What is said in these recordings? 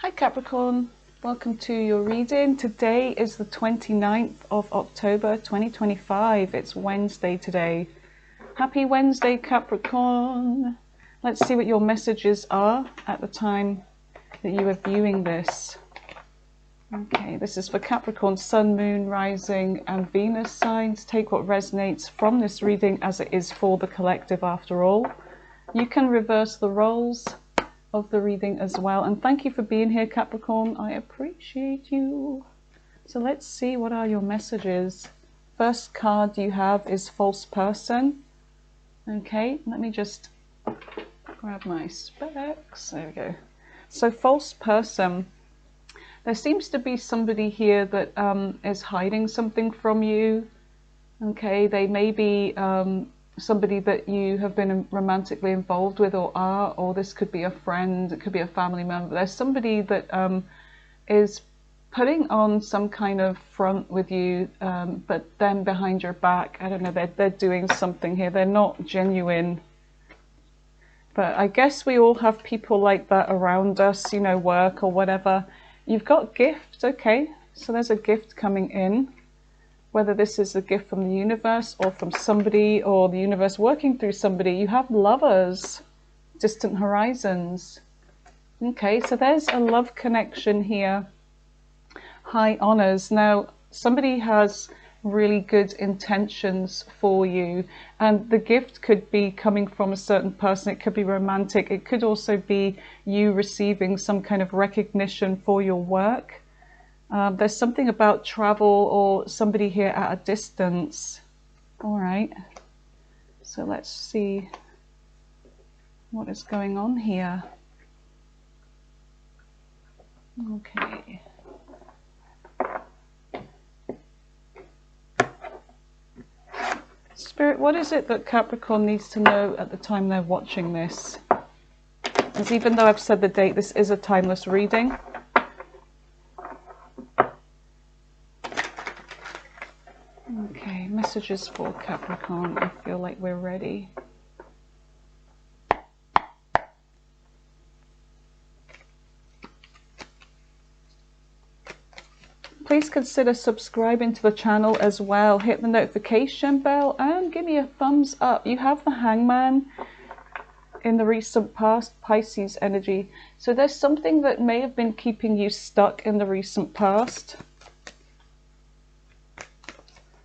Hi Capricorn, welcome to your reading. Today is the 29th of October 2025. It's Wednesday today. Happy Wednesday Capricorn. Let's see what your messages are at the time that you are viewing this. Okay, this is for Capricorn, Sun, Moon, Rising and Venus signs. Take what resonates from this reading as it is for the collective after all. You can reverse the roles of the reading as well, and thank you for being here Capricorn, I appreciate you. So let's see, what are your messages? First card you have is false person. Okay, let me just grab my specs, there we go. So false person, there seems to be somebody here that is hiding something from you. Okay, they may be somebody that you have been romantically involved with or this could be a friend, it could be a family member. There's somebody that is putting on some kind of front with you, but then behind your back, I don't know, they're doing something here. They're not genuine. But I guess we all have people like that around us, you know, work or whatever. You've got gifts, okay, so there's a gift coming in. Whether this is a gift from the universe or from somebody, or the universe working through somebody. You have lovers, distant horizons. Okay, so there's a love connection here. High honors. Now, somebody has really good intentions for you, and the gift could be coming from a certain person. It could be romantic. It could also be you receiving some kind of recognition for your work. There's something about travel or somebody here at a distance. All right, so let's see what is going on here. Okay. Spirit, what is it that Capricorn needs to know at the time they're watching this? Because even though I've said the date, this is a timeless reading. Okay, messages for Capricorn. I feel like we're ready. Please consider subscribing to the channel as well. Hit the notification bell and give me a thumbs up. You have the Hangman in the recent past, Pisces energy. So there's something that may have been keeping you stuck in the recent past.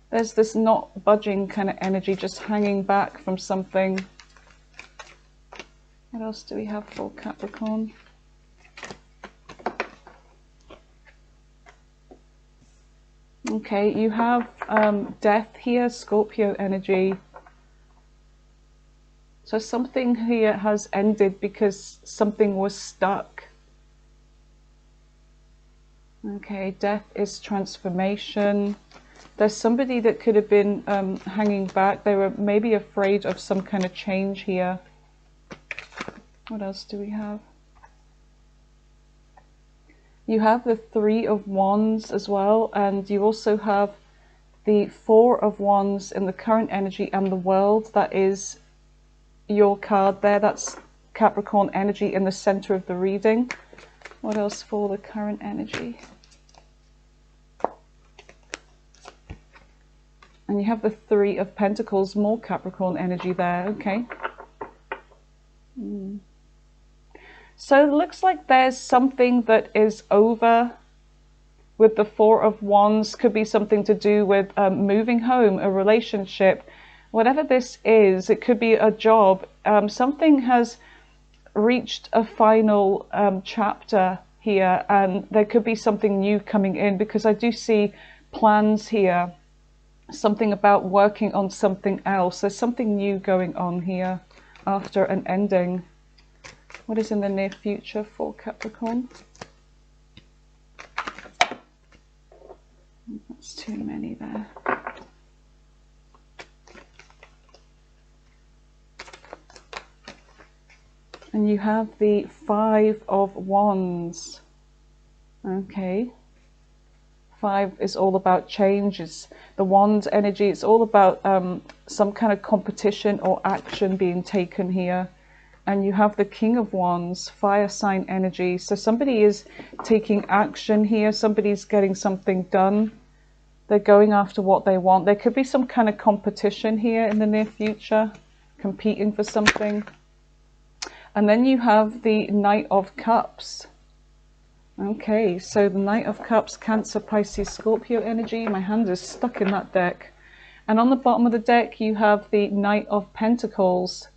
There's this not budging kind of energy, just hanging back from something. What else do we have for Capricorn? Okay, you have death here, Scorpio energy. So something here has ended because something was stuck. Okay, death is transformation. There's somebody that could have been hanging back. They were maybe afraid of some kind of change here. What else do we have? You have the Three of Wands as well, and you also have the Four of Wands in the current energy and the World. That is your card there. That's Capricorn energy in the center of the reading. What else for the current energy? And you have the Three of Pentacles, more Capricorn energy there, okay. So it looks like there's something that is over with the Four of Wands. Could be something to do with moving home, a relationship. Whatever this is, it could be a job. Something has reached a final chapter here, and there could be something new coming in, because I do see plans here. Something about working on something else. There's something new going on here after an ending. What is in the near future for Capricorn? That's too many there. And you have the Five of Wands. Okay. Five is all about change. It's the Wands energy. It's all about some kind of competition or action being taken here. And you have the King of Wands, fire sign energy. So somebody is taking action here. Somebody's getting something done. They're going after what they want. There could be some kind of competition here in the near future, competing for something. And then you have the Knight of Cups. Okay, so the Knight of Cups, Cancer, Pisces, Scorpio energy. My hand is stuck in that deck. And on the bottom of the deck, you have the Knight of Pentacles.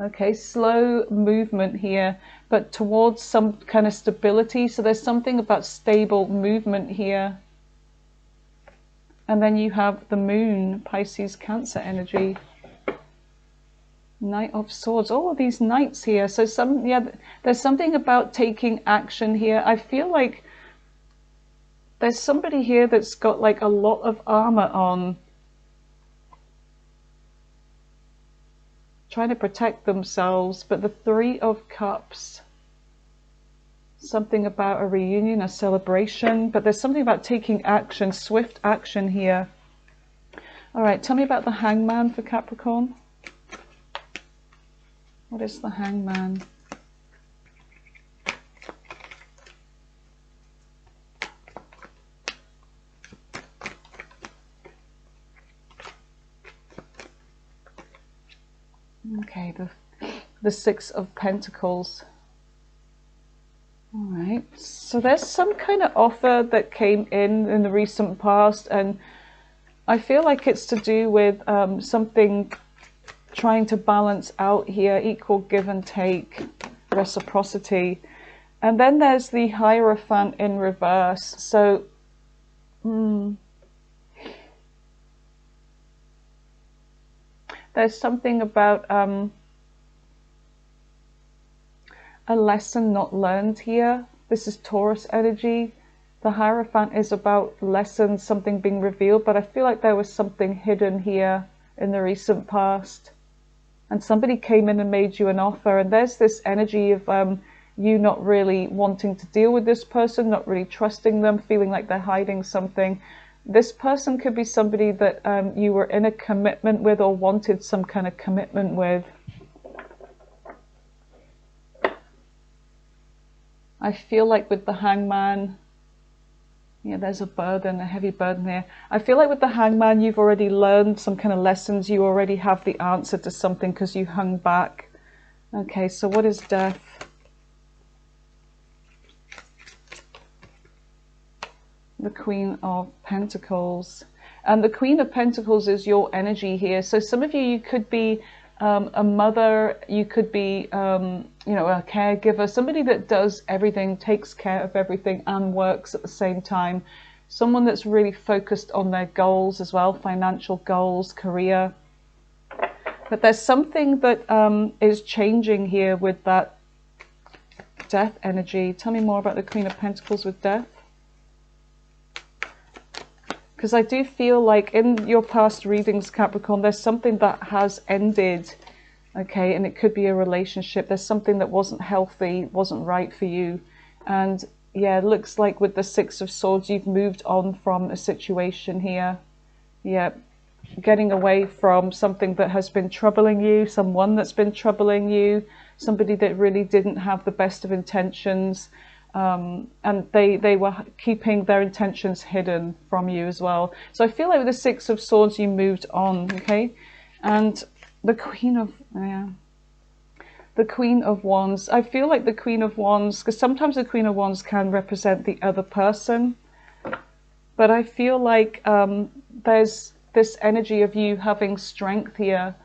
Okay, slow movement here, but towards some kind of stability. So there's something about stable movement here. And then you have the Moon, Pisces, Cancer energy. Knight of Swords. All of these knights here. So there's something about taking action here. I feel like there's somebody here that's got like a lot of armor on, trying to protect themselves. But the Three of Cups, something about a reunion, a celebration, but there's something about taking action, swift action here. All right, tell me about the Hangman for Capricorn. What is the Hangman? Okay, the Six of Pentacles. All right, so there's some kind of offer that came in the recent past, and I feel like it's to do with something trying to balance out here, equal give and take, reciprocity. And then there's the Hierophant in reverse. So there's something about a lesson not learned here. This is Taurus energy. The Hierophant is about lessons, something being revealed, but I feel like there was something hidden here in the recent past. And somebody came in and made you an offer, and there's this energy of you not really wanting to deal with this person, not really trusting them, feeling like they're hiding something. This person could be somebody that you were in a commitment with or wanted some kind of commitment with. I feel like with the Hangman, yeah, there's a burden, a heavy burden here. I feel like with the Hangman, you've already learned some kind of lessons. You already have the answer to something because you hung back. Okay, so what is Death? The Queen of Pentacles. And the Queen of Pentacles is your energy here. So some of you could be a mother, you could be, you know, a caregiver, somebody that does everything, takes care of everything and works at the same time. Someone that's really focused on their goals as well, financial goals, career. But there's something that is changing here with that Death energy. Tell me more about the Queen of Pentacles with Death. Because I do feel like in your past readings, Capricorn, there's something that has ended, okay, and it could be a relationship. There's something that wasn't healthy, wasn't right for you. And yeah, it looks like with the Six of Swords, you've moved on from a situation here. Yeah, getting away from something that has been troubling you, someone that's been troubling you, somebody that really didn't have the best of intentions. And they were keeping their intentions hidden from you as well. So I feel like with the Six of Swords, you moved on, okay? And the Queen of, the Queen of Wands. I feel like the Queen of Wands, because sometimes the Queen of Wands can represent the other person, but I feel like there's this energy of you having strength here.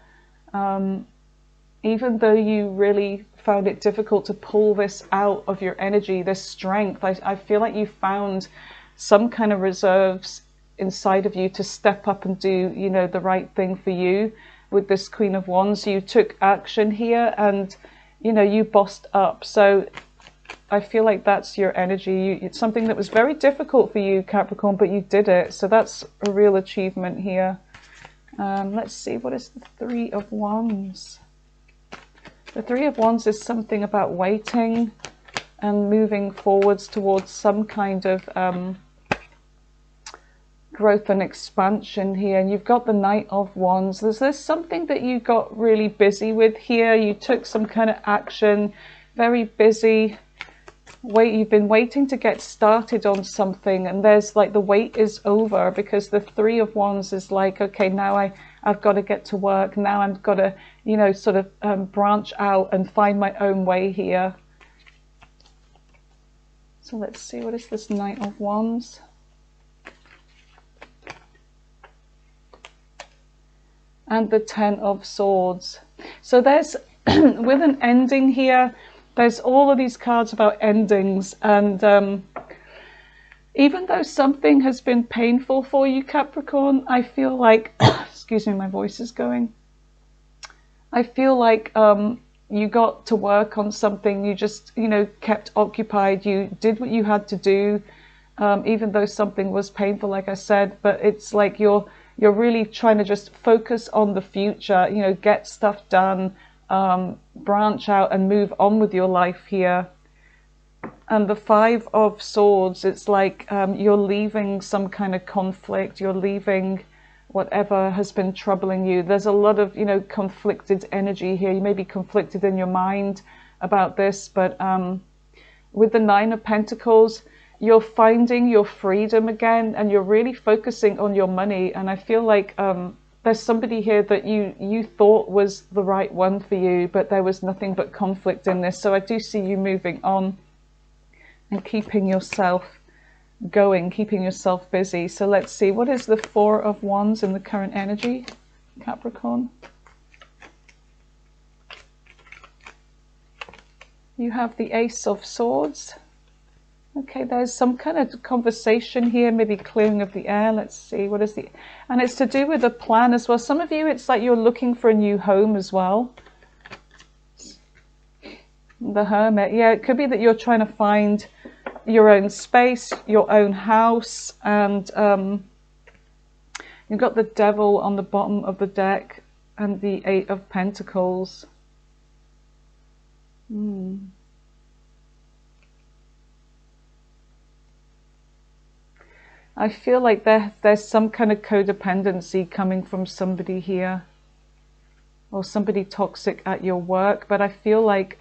Even though you really found it difficult to pull this out of your energy, this strength, I feel like you found some kind of reserves inside of you to step up and do, you know, the right thing for you. With this Queen of Wands, you took action here and, you know, you bossed up. So I feel like that's your energy. It's something that was very difficult for you, Capricorn, but you did it. So that's a real achievement here. Let's see, what is the Three of Wands? The Three of Wands is something about waiting and moving forwards towards some kind of growth and expansion here. And you've got the Knight of Wands. There's something that you got really busy with here. You took some kind of action, very busy. You've been waiting to get started on something, and there's like the wait is over, because the Three of Wands is like, okay, now I've got to get to work. Now I've got to, you know, sort of branch out and find my own way here. So let's see, what is this Knight of Wands? And the Ten of Swords. So there's, with an ending here, there's all of these cards about endings. And even though something has been painful for you, Capricorn, I feel like, excuse me, my voice is going. I feel like you got to work on something. You just, you know, kept occupied. You did what you had to do, even though something was painful, like I said. But it's like you're really trying to just focus on the future, you know, get stuff done, branch out and move on with your life here. And the Five of Swords, it's like you're leaving some kind of conflict, you're leaving whatever has been troubling you. There's a lot of, you know, conflicted energy here. You may be conflicted in your mind about this, but with the Nine of Pentacles, you're finding your freedom again, and you're really focusing on your money. And I feel like there's somebody here that you thought was the right one for you, but there was nothing but conflict in this. So I do see you moving on and keeping yourself going, keeping yourself busy. So let's see, what is the Four of Wands in the current energy, Capricorn? You have the Ace of Swords. Okay, there's some kind of conversation here, maybe clearing of the air. Let's see, what is the... And it's to do with a plan as well. Some of you, it's like you're looking for a new home as well. The Hermit. Yeah, it could be that you're trying to find your own space, your own house. And you've got the Devil on the bottom of the deck and the Eight of Pentacles. I feel like there's some kind of codependency coming from somebody here, or somebody toxic at your work. But I feel like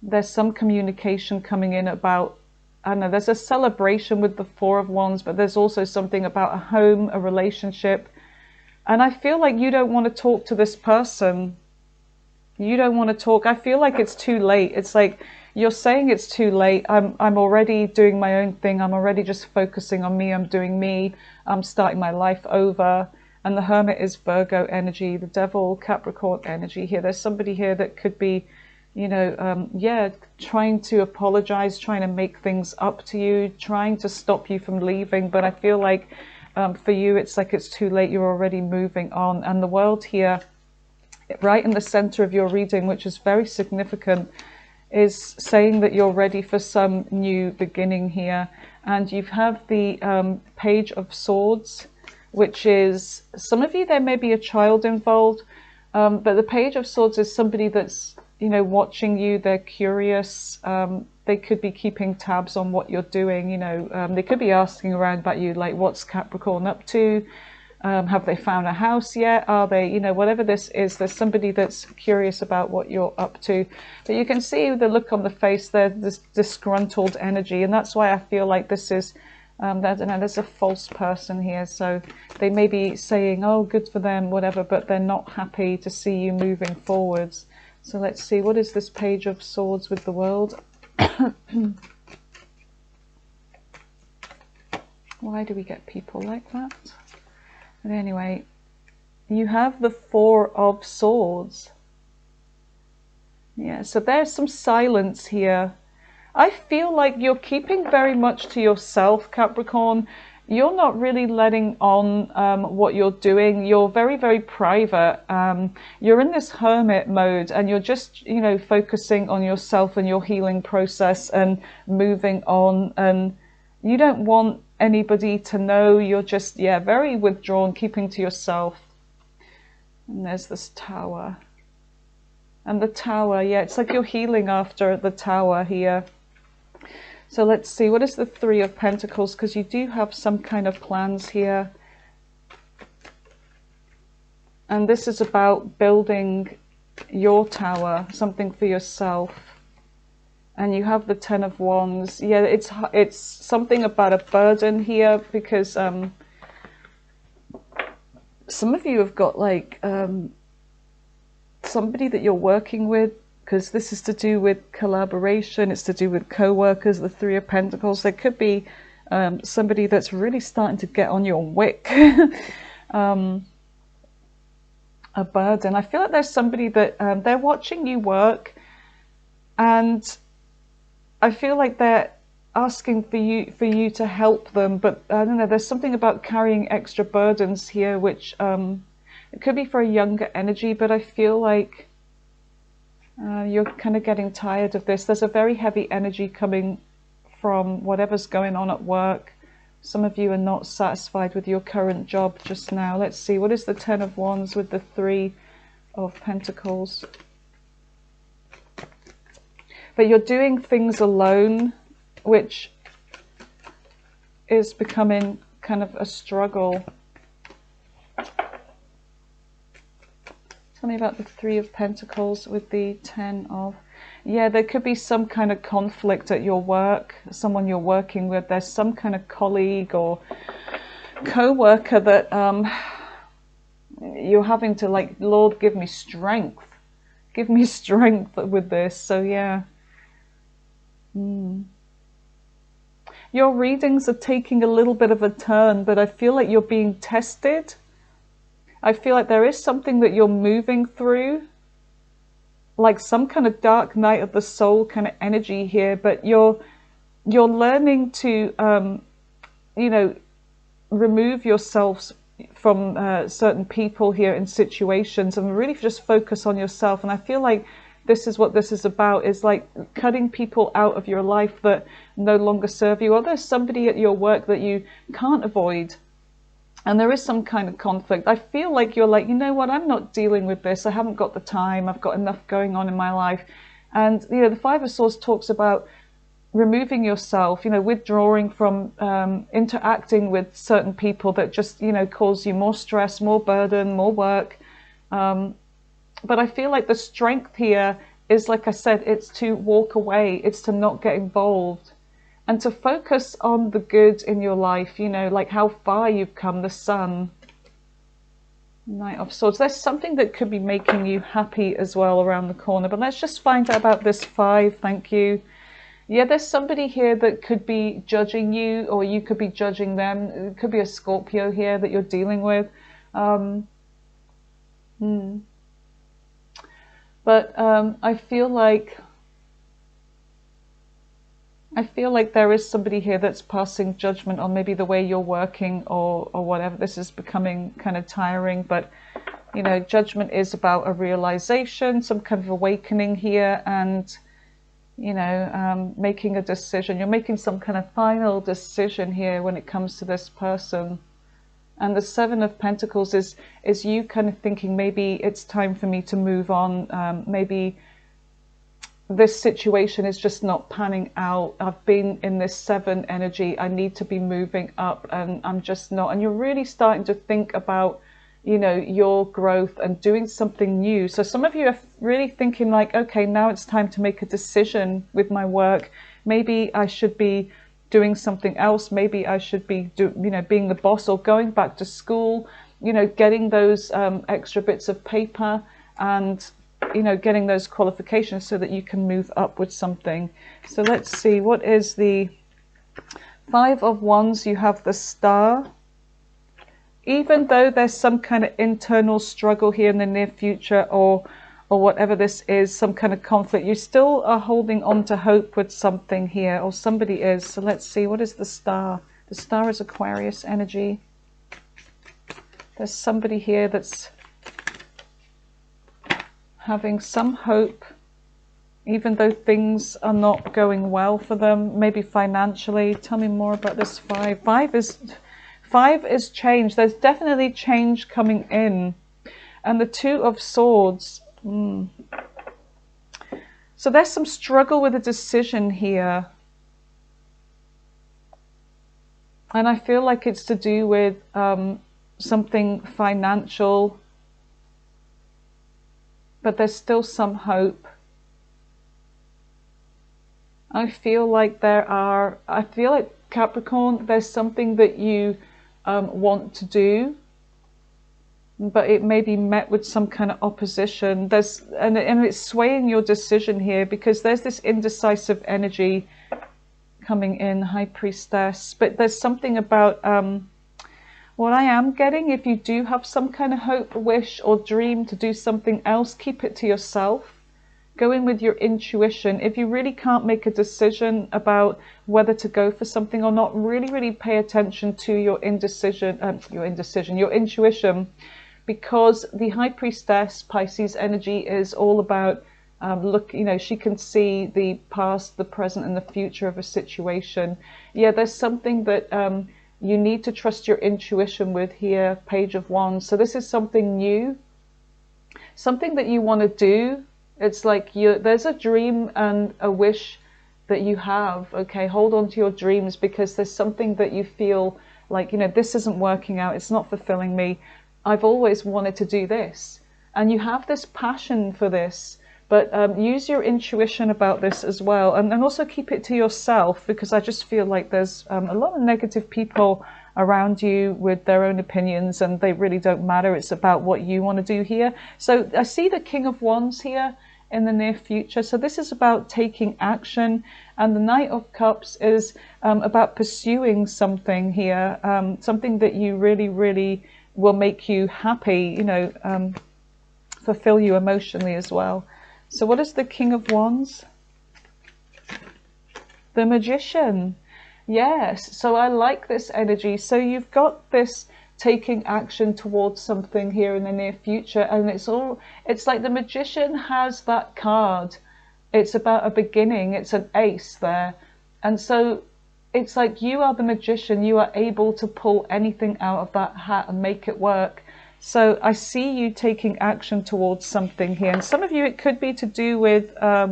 there's some communication coming in about, I don't know, there's a celebration with the Four of Wands, but there's also something about a home, a relationship. And I feel like you don't want to talk to this person. You don't want to talk. I feel like it's too late. It's like you're saying it's too late. I'm already doing my own thing. I'm already just focusing on me. I'm doing me. I'm starting my life over. And the Hermit is Virgo energy, the Devil, Capricorn energy here. There's somebody here that could be, you know, yeah, trying to apologize, trying to make things up to you, trying to stop you from leaving. But I feel like for you, it's like it's too late. You're already moving on. And the World here, right in the center of your reading, which is very significant, is saying that you're ready for some new beginning here. And you have the Page of Swords, which is, some of you, there may be a child involved, but the Page of Swords is somebody that's, you know, watching you. They're curious. They could be keeping tabs on what you're doing. You know, they could be asking around about you, like, what's Capricorn up to? Have they found a house yet? Are they, you know, whatever this is, there's somebody that's curious about what you're up to. But you can see the look on the face there, this disgruntled energy. And that's why I feel like this is, there's a false person here. So they may be saying, oh, good for them, whatever, but they're not happy to see you moving forwards. So let's see, what is this Page of Swords with the World? Why do we get people like that? But anyway, you have the Four of Swords. Yeah, so there's some silence here. I feel like you're keeping very much to yourself, Capricorn. You're not really letting on what you're doing. You're very, very private. You're in this hermit mode, and you're just, you know, focusing on yourself and your healing process and moving on. And you don't want anybody to know. You're just, yeah, very withdrawn, keeping to yourself. And there's this Tower. And the Tower, yeah, it's like you're healing after the Tower here. So let's see, what is the Three of Pentacles? Because you do have some kind of plans here. And this is about building your tower, something for yourself. And you have the Ten of Wands. Yeah, it's something about a burden here, because some of you have got like somebody that you're working with, because this is to do with collaboration, it's to do with co-workers, the Three of Pentacles. There could be somebody that's really starting to get on your wick. A burden. I feel like there's somebody that they're watching you work, and I feel like they're asking for you to help them, but I don't know, there's something about carrying extra burdens here, which it could be for a younger energy, but I feel like you're kind of getting tired of this. There's a very heavy energy coming from whatever's going on at work. Some of you are not satisfied with your current job just now. Let's see, what is the Ten of Wands with the Three of Pentacles? But you're doing things alone, which is becoming kind of a struggle. Tell me about the Three of Pentacles with the Ten of... Yeah, there could be some kind of conflict at your work, someone you're working with. There's some kind of colleague or co-worker that you're having to, like, Lord, give me strength. Give me strength with this. So, yeah. Your readings are taking a little bit of a turn, but I feel like you're being tested. I feel like there is something that you're moving through, like some kind of dark night of the soul kind of energy here, but you're learning to you know, remove yourselves from certain people here in situations, and really just focus on yourself. And I feel like this is what this is about, is like cutting people out of your life that no longer serve you, or there's somebody at your work that you can't avoid. And there is some kind of conflict. I feel like you're like, you know what, I'm not dealing with this. I haven't got the time. I've got enough going on in my life. And, you know, the Five of Swords talks about removing yourself, you know, withdrawing from interacting with certain people that just, you know, cause you more stress, more burden, more work. But I feel like the strength here is, like I said, it's to walk away. It's to not get involved. And to focus on the good in your life, you know, like how far you've come, the Sun. Knight of Swords. There's something that could be making you happy as well around the corner. But let's just find out about this Five. Thank you. Yeah, there's somebody here that could be judging you, or you could be judging them. It could be a Scorpio here that you're dealing with. But I feel like there is somebody here that's passing judgment on maybe the way you're working, or whatever. This is becoming kind of tiring, but, you know, judgment is about a realization, some kind of awakening here, and, you know, making a decision. You're making some kind of final decision here when it comes to this person. And the Seven of Pentacles is you kind of thinking, maybe it's time for me to move on. Maybe this situation is just not panning out. I've been in this Seven energy. I need to be moving up, and I'm just not. And you're really starting to think about, you know, your growth and doing something new. So some of you are really thinking like, okay, now it's time to make a decision with my work. Maybe I should be doing something else. Maybe I should be, you know, being the boss, or going back to school, you know, getting those extra bits of paper, and, you know, getting those qualifications so that you can move up with something. So let's see, what is the Five of Wands? You have the Star. Even though there's some kind of internal struggle here in the near future, or whatever this is, some kind of conflict, you still are holding on to hope with something here, or somebody is. So let's see, what is the Star? The Star is Aquarius energy. There's somebody here that's having some hope, even though things are not going well for them, maybe financially. Tell me more about this Five. Five is change. There's definitely change coming in. And the Two of Swords. So there's some struggle with a decision here. And I feel like it's to do with something financial, but there's still some hope. I feel like Capricorn, there's something that you want to do, but it may be met with some kind of opposition. And it's swaying your decision here, because there's this indecisive energy coming in, High Priestess. But there's something about what I am getting, if you do have some kind of hope, wish, or dream to do something else, keep it to yourself. Go in with your intuition. If you really can't make a decision about whether to go for something or not, really pay attention to your intuition, because the High Priestess, Pisces energy, is all about she can see the past, the present, and the future of a situation. Yeah, there's something that you need to trust your intuition with here, Page of Wands. So this is something new, something that you want to do. It's like there's a dream and a wish that you have. Okay, hold on to your dreams, because there's something that you feel like, this isn't working out, it's not fulfilling me. I've always wanted to do this. And you have this passion for this, but use your intuition about this as well. And also keep it to yourself, because I just feel like there's a lot of negative people around you with their own opinions, and they really don't matter. It's about what you want to do here. So I see the King of Wands here in the near future. So this is about taking action. And the Knight of Cups is about pursuing something here, something that you really will make you happy, fulfill you emotionally as well. So what is the King of Wands? The Magician. Yes, so I like this energy. So you've got this taking action towards something here in the near future, and it's like the Magician has that card. It's about a beginning. It's an ace there. And so it's like you are the magician. You are able to pull anything out of that hat and make it work. So I see you taking action towards something here. And some of you, it could be to do with, I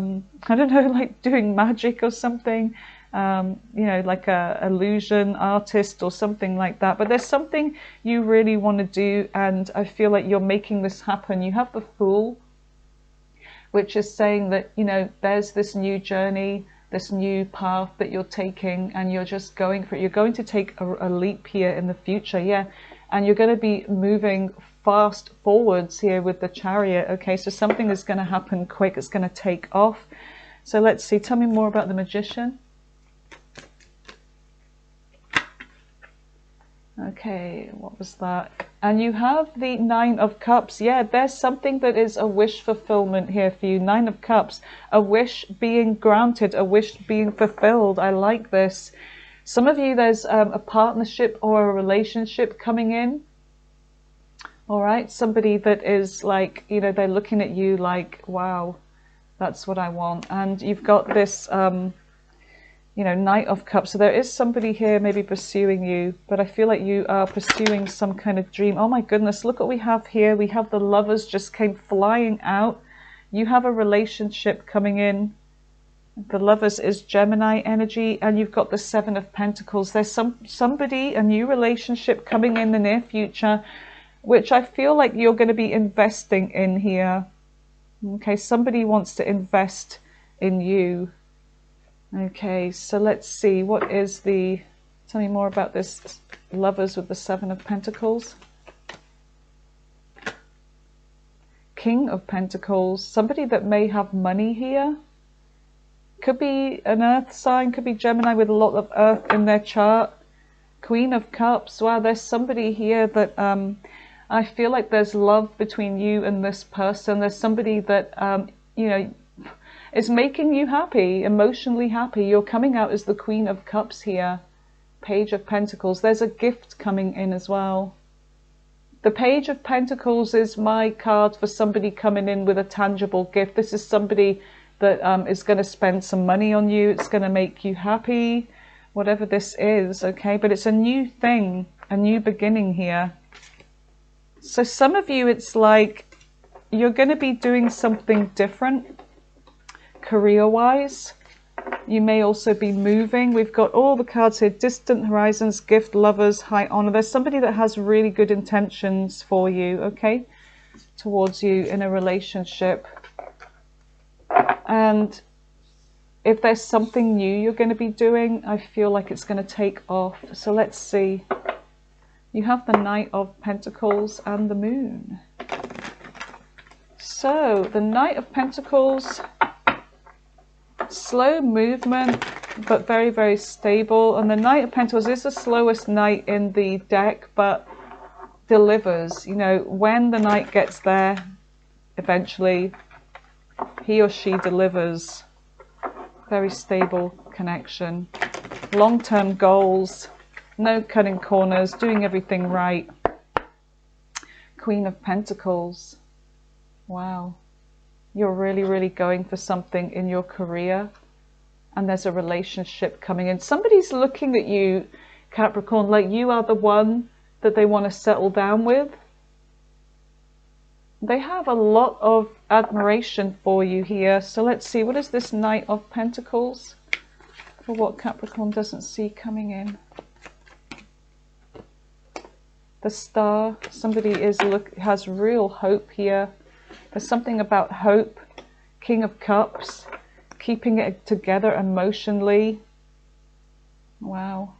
don't know, like doing magic or something, like a illusion artist or something like that. But there's something you really want to do, and I feel like you're making this happen. You have the Fool, which is saying that, there's this new journey, this new path that you're taking, and you're just going for it. You're going to take a leap here in the future, yeah. And you're going to be moving fast forwards here with the Chariot, okay? So something is going to happen quick. It's going to take off. So let's see. Tell me more about the Magician. Okay, what was that? And you have the Nine of Cups. Yeah, there's something that is a wish fulfillment here for you. Nine of Cups, a wish being granted, a wish being fulfilled. I like this. Some of you, there's a partnership or a relationship coming in. All right, somebody that is like, they're looking at you like, wow, that's what I want. And you've got this, Knight of Cups. So there is somebody here maybe pursuing you, but I feel like you are pursuing some kind of dream. Oh my goodness, look what we have here. We have the Lovers just came flying out. You have a relationship coming in. The Lovers is Gemini energy, and you've got the Seven of Pentacles. There's somebody, a new relationship coming in the near future, which I feel like you're going to be investing in here. Okay, somebody wants to invest in you. Okay, so let's see. Tell me more about this Lovers with the Seven of Pentacles. King of Pentacles, somebody that may have money here. Could be an earth sign, could be Gemini with a lot of earth in their chart. Queen of Cups, wow, there's somebody here that I feel like there's love between you and this person. There's somebody that, is making you happy, emotionally happy. You're coming out as the Queen of Cups here. Page of Pentacles, there's a gift coming in as well. The Page of Pentacles is my card for somebody coming in with a tangible gift. This is somebody that is going to spend some money on you. It's going to make you happy, whatever this is, okay? But it's a new thing, a new beginning here. So some of you, it's like you're going to be doing something different career-wise. You may also be moving. We've got all the cards here: distant horizons, gift, lovers, high honor. There's somebody that has really good intentions for you, okay, towards you in a relationship. And if there's something new you're going to be doing, I feel like it's going to take off. So let's see. You have the Knight of Pentacles and the Moon. So the Knight of Pentacles, slow movement, but very, very stable. And the Knight of Pentacles is the slowest knight in the deck, but delivers. You know, when the knight gets there, eventually, he or she delivers. Very stable connection. Long-term goals, no cutting corners, doing everything right. Queen of Pentacles. Wow. You're really, really going for something in your career, and there's a relationship coming in. Somebody's looking at you, Capricorn, like you are the one that they want to settle down with. They have a lot of admiration for you here. So let's see, what is this Knight of Pentacles for what Capricorn doesn't see coming in? The Star. Somebody has real hope here. There's something about hope. King of Cups, keeping it together emotionally. Wow.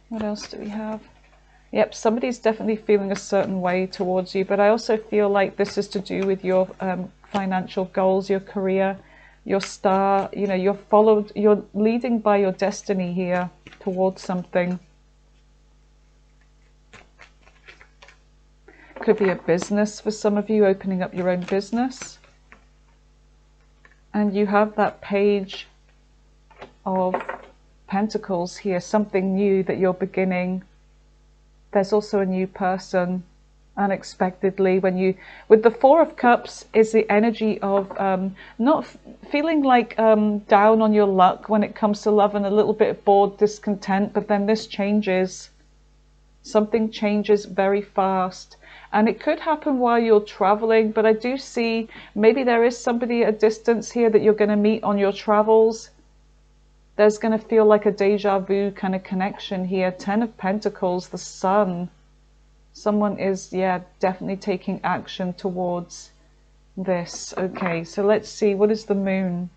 What else do we have? Yep, somebody's definitely feeling a certain way towards you, but I also feel like this is to do with your financial goals, your career, your star. You know, you're leading by your destiny here towards something. Could be a business for some of you, opening up your own business. And you have that Page of Pentacles here, something new that you're beginning. There's also a new person unexpectedly. With the Four of Cups is the energy of not feeling like down on your luck when it comes to love, and a little bit of bored, discontent, but then this changes. Something changes very fast. And it could happen while you're traveling, but I do see maybe there is somebody at a distance here that you're going to meet on your travels. There's going to feel like a deja vu kind of connection here. Ten of Pentacles, the Sun. Someone is, yeah, definitely taking action towards this. Okay, so let's see. What is the Moon?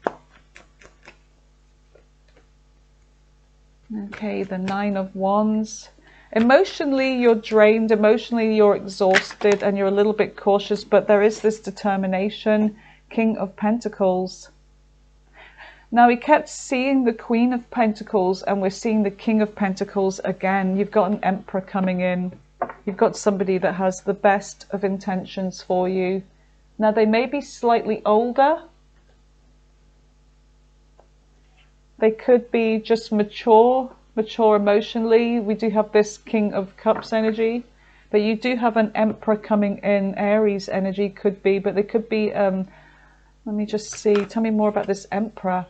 Okay, the Nine of Wands. Emotionally, you're drained. Emotionally, you're exhausted and you're a little bit cautious, but there is this determination. King of Pentacles. Now, we kept seeing the Queen of Pentacles and we're seeing the King of Pentacles again. You've got an Emperor coming in. You've got somebody that has the best of intentions for you. Now, they may be slightly older. They could be just mature emotionally. We do have this King of Cups energy. But you do have an Emperor coming in. Aries energy could be. But they could be... let me just see. Tell me more about this Emperor.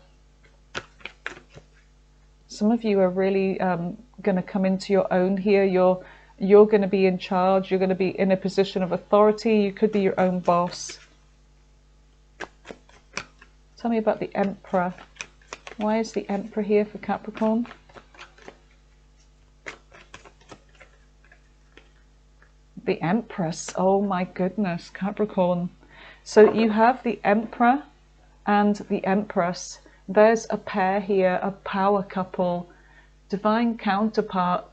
Some of you are really going to come into your own here. You're going to be in charge. You're going to be in a position of authority. You could be your own boss. Tell me about the Emperor. Why is the Emperor here for Capricorn? The Empress. Oh my goodness, Capricorn. So you have the Emperor and the Empress. There's a pair here, a power couple, divine counterpart.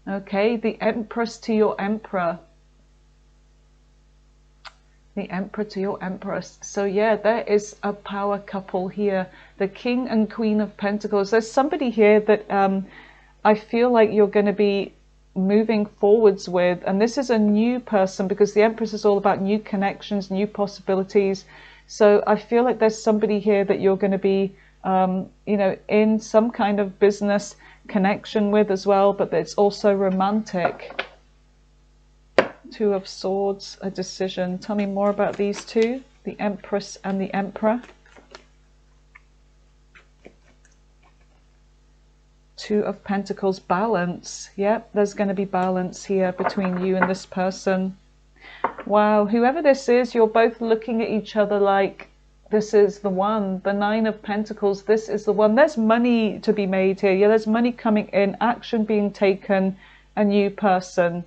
Okay, the Empress to your Emperor. The Emperor to your Empress. So yeah, there is a power couple here. The King and Queen of Pentacles. There's somebody here that I feel like you're going to be moving forwards with. And this is a new person because the Empress is all about new connections, new possibilities. So I feel like there's somebody here that you're going to be, you know, in some kind of business connection with as well, but it's also romantic. Two of Swords, a decision. Tell me more about these two, the Empress and the Emperor. Two of Pentacles, balance. Yep, there's going to be balance here between you and this person. Wow, whoever this is, you're both looking at each other like, This is the one, the Nine of Pentacles. This is the one. There's money to be made here. Yeah, there's money coming in, action being taken, a new person.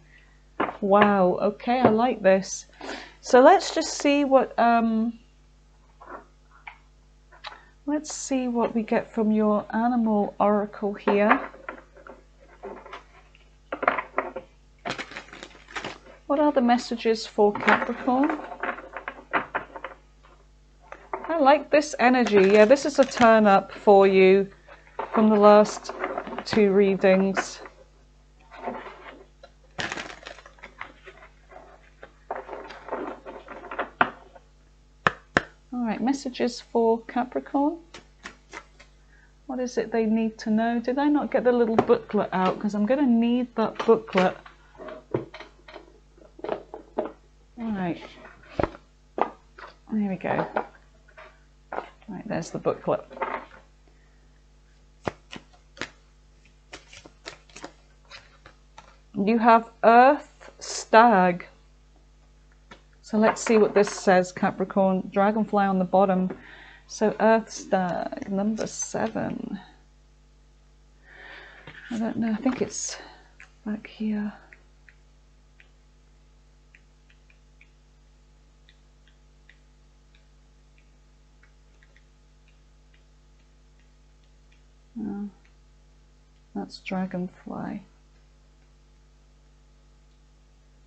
Wow, okay, I like this. So let's just see what we get from your animal oracle here. What are the messages for Capricorn? I like this energy. Yeah, this is a turn up for you from the last two readings. All right, messages for Capricorn. What is it they need to know? Did I not get the little booklet out? Because I'm going to need that booklet. All right. Here we go. Right, there's the booklet. You have Earth Stag. So let's see what this says, Capricorn. Dragonfly on the bottom. So Earth Stag, number 7. I don't know, I think it's back here. Oh, that's Dragonfly. I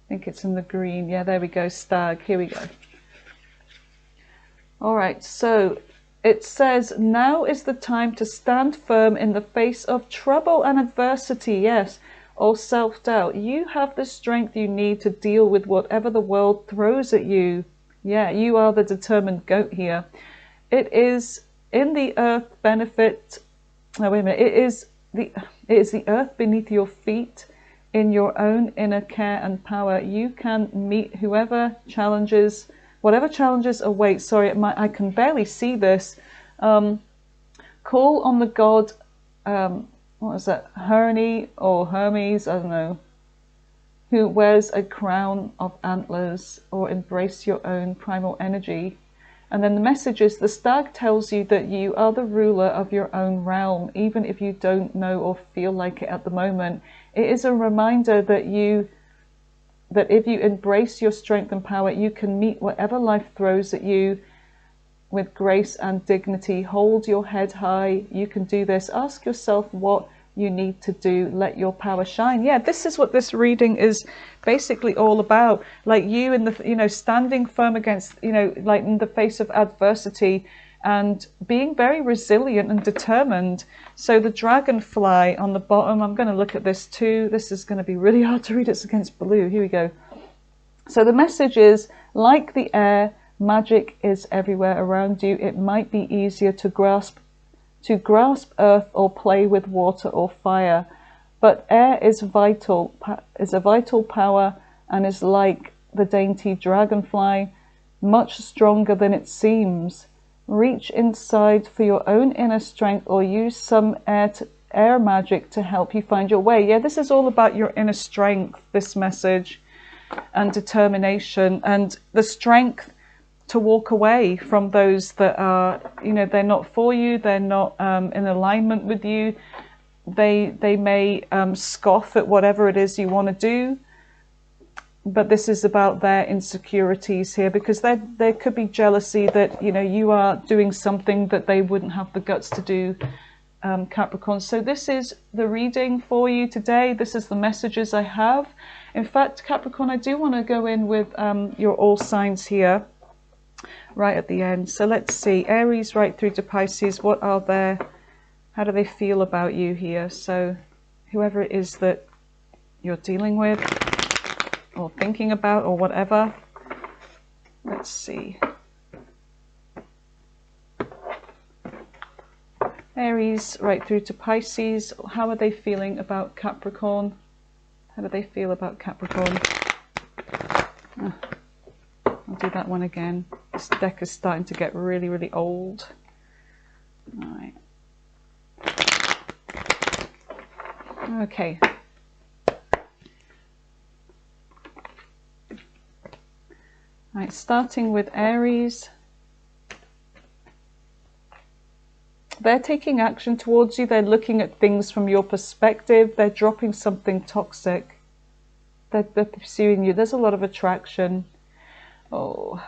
think it's in the green. Yeah, there we go, Stag. Here we go. All right, so it says, now is the time to stand firm in the face of trouble and adversity, yes, or self-doubt. You have the strength you need to deal with whatever the world throws at you. Yeah, you are the determined goat here. It is in the earth benefit. No, wait a minute. It is the earth beneath your feet. In your own inner care and power, you can meet whatever challenges await. Sorry, I can barely see this. Call on the god, what is that, Hermes or Hermes, I don't know, who wears a crown of antlers, or embrace your own primal energy. And then the message is, the stag tells you that you are the ruler of your own realm, even if you don't know or feel like it at the moment. It is a reminder that if you embrace your strength and power, you can meet whatever life throws at you with grace and dignity. Hold your head high. You can do this. Ask yourself what you need to do. Let your power shine. Yeah, this is what this reading is basically all about. Like you in the, standing firm against, like in the face of adversity and being very resilient and determined. So the dragonfly on the bottom, I'm going to look at this too. This is going to be really hard to read. It's against blue. Here we go. So the message is, like the air, magic is everywhere around you. It might be easier to grasp earth or play with water or fire, but air is a vital power, and is like the dainty dragonfly, much stronger than it seems. Reach inside for your own inner strength, or use some air magic to help you find your way. Yeah, this is all about your inner strength, this message, and determination, and the strength to walk away from those that are, they're not for you, they're not in alignment with you. They may scoff at whatever it is you want to do, but this is about their insecurities here, because there could be jealousy that you are doing something that they wouldn't have the guts to do, Capricorn. So this is the reading for you today. This is the messages I have. In fact, Capricorn, I do want to go in with your all signs here right at the end. So let's see, Aries right through to Pisces. What are their, how do they feel about you here? So whoever it is that you're dealing with or thinking about or whatever, let's see. Aries right through to Pisces, how are they feeling about Capricorn? How do they feel about Capricorn? I'll do that one again. This deck is starting to get really, really old. All right. Okay. All right, starting with Aries. They're taking action towards you. They're looking at things from your perspective. They're dropping something toxic. They're pursuing you. There's a lot of attraction. Oh,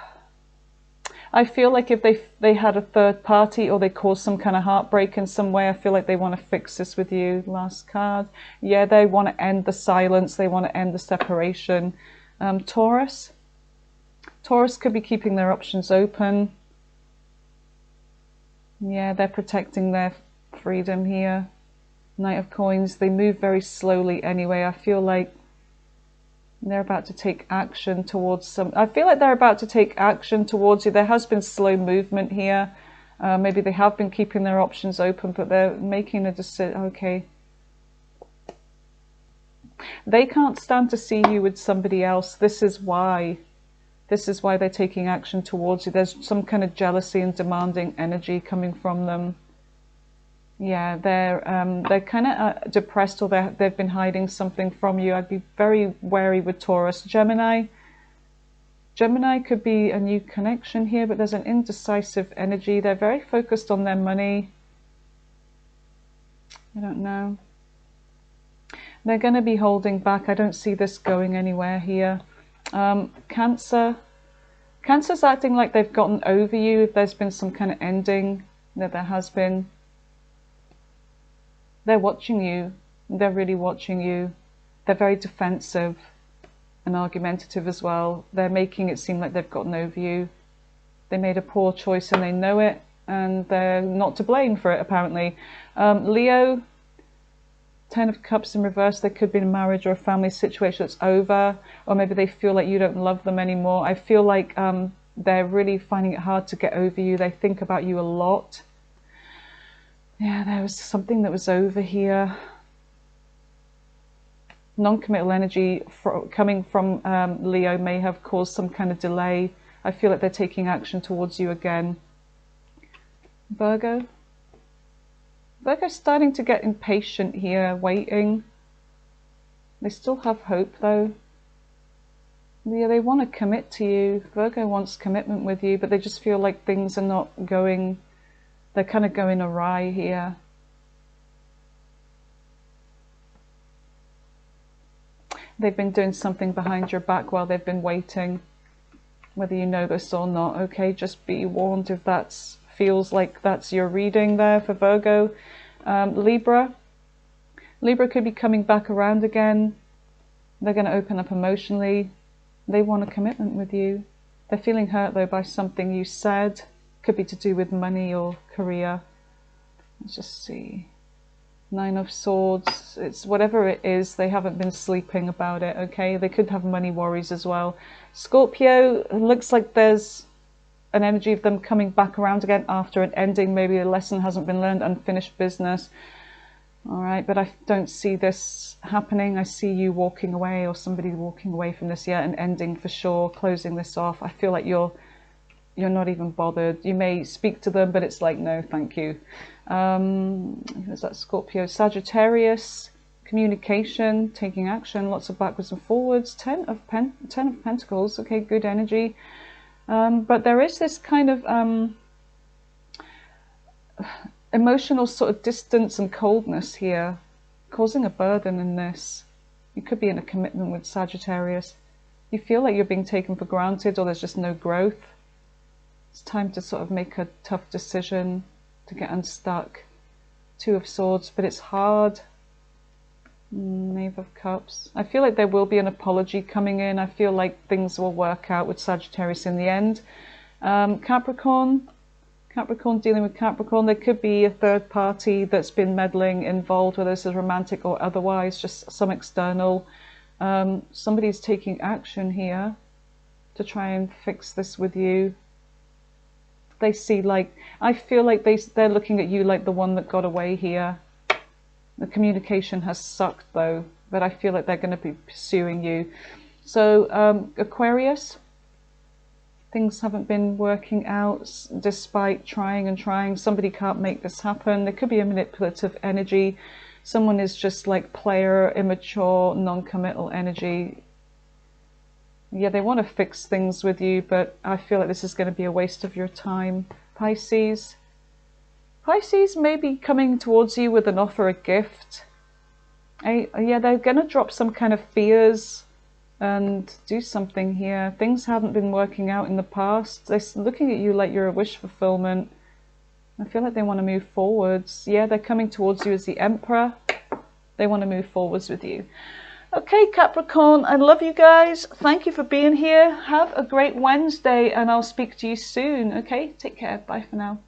I feel like if they had a third party or they caused some kind of heartbreak in some way, I feel like they want to fix this with you. Last card. Yeah, they want to end the silence. They want to end the separation. Taurus. Taurus could be keeping their options open. Yeah, they're protecting their freedom here. Knight of Coins. They move very slowly anyway. I feel like they're about to take action towards some. I feel like they're about to take action towards you. There has been slow movement here. Maybe they have been keeping their options open, but they're making a decision. Okay. They can't stand to see you with somebody else. This is why. This is why they're taking action towards you. There's some kind of jealousy and demanding energy coming from them. Yeah, they're kind of depressed, or they've been hiding something from you. I'd be very wary with Taurus. Gemini. Gemini could be a new connection here, but there's an indecisive energy. They're very focused on their money. I don't know. They're going to be holding back. I don't see this going anywhere here. Cancer. Cancer's acting like they've gotten over you. If there's been some kind of ending, that there has been. They're watching you. They're really watching you. They're very defensive and argumentative as well. They're making it seem like they've gotten over you. They made a poor choice and they know it, and they're not to blame for it, apparently. Leo. 10 of Cups in reverse. There could be a marriage or a family situation that's over, or maybe they feel like you don't love them anymore. I feel like they're really finding it hard to get over you. They think about you a lot. Yeah, there was something that was over here. Non-committal energy coming from Leo may have caused some kind of delay. I feel like they're taking action towards you again. Virgo. Virgo's starting to get impatient here, waiting. They still have hope though. Yeah, they want to commit to you. Virgo wants commitment with you, but they just feel like things are not going, they're kind of going awry here. They've been doing something behind your back while they've been waiting. Whether you know this or not, okay? Just be warned if that's feels like that's your reading there for Virgo. Libra. Libra could be coming back around again. They're going to open up emotionally. They want a commitment with you. They're feeling hurt though by something you said. Could be to do with money or career. Let's just see. 9 of Swords. It's whatever it is, they haven't been sleeping about it, okay? They could have money worries as well. Scorpio, it looks like there's an energy of them coming back around again after an ending. Maybe a lesson hasn't been learned, unfinished business. All right, but I don't see this happening. I see you walking away, or somebody walking away from this. Yeah, an ending for sure, closing this off. I feel like you're not even bothered. You may speak to them, but it's like, no, thank you. Who's that? Scorpio. Sagittarius. Communication, taking action, lots of backwards and forwards. 10 of Pentacles. Okay, good energy. But there is this kind of emotional sort of distance and coldness here, causing a burden in this. You could be in a commitment with Sagittarius. You feel like you're being taken for granted, or there's just no growth. It's time to sort of make a tough decision to get unstuck. 2 of Swords, but it's hard. Knave of Cups. I feel like there will be an apology coming in. I feel like things will work out with Sagittarius in the end. Capricorn. Capricorn, dealing with Capricorn. There could be a third party that's been meddling, involved, whether this is romantic or otherwise, just some external. Somebody's taking action here to try and fix this with you. They see, like, I feel like they're looking at you like the one that got away here. The communication has sucked though, but I feel like they're going to be pursuing you. So Aquarius, things haven't been working out despite trying and trying. Somebody can't make this happen. There could be a manipulative energy. Someone is just like player, immature, non-committal energy. Yeah, they want to fix things with you, but I feel like this is going to be a waste of your time. Pisces. Pisces may be coming towards you with an offer, a gift. Yeah, they're going to drop some kind of fears and do something here. Things haven't been working out in the past. They're looking at you like you're a wish fulfillment. I feel like they want to move forwards. Yeah, they're coming towards you as the Emperor. They want to move forwards with you. Okay, Capricorn, I love you guys. Thank you for being here. Have a great Wednesday, and I'll speak to you soon. Okay, take care. Bye for now.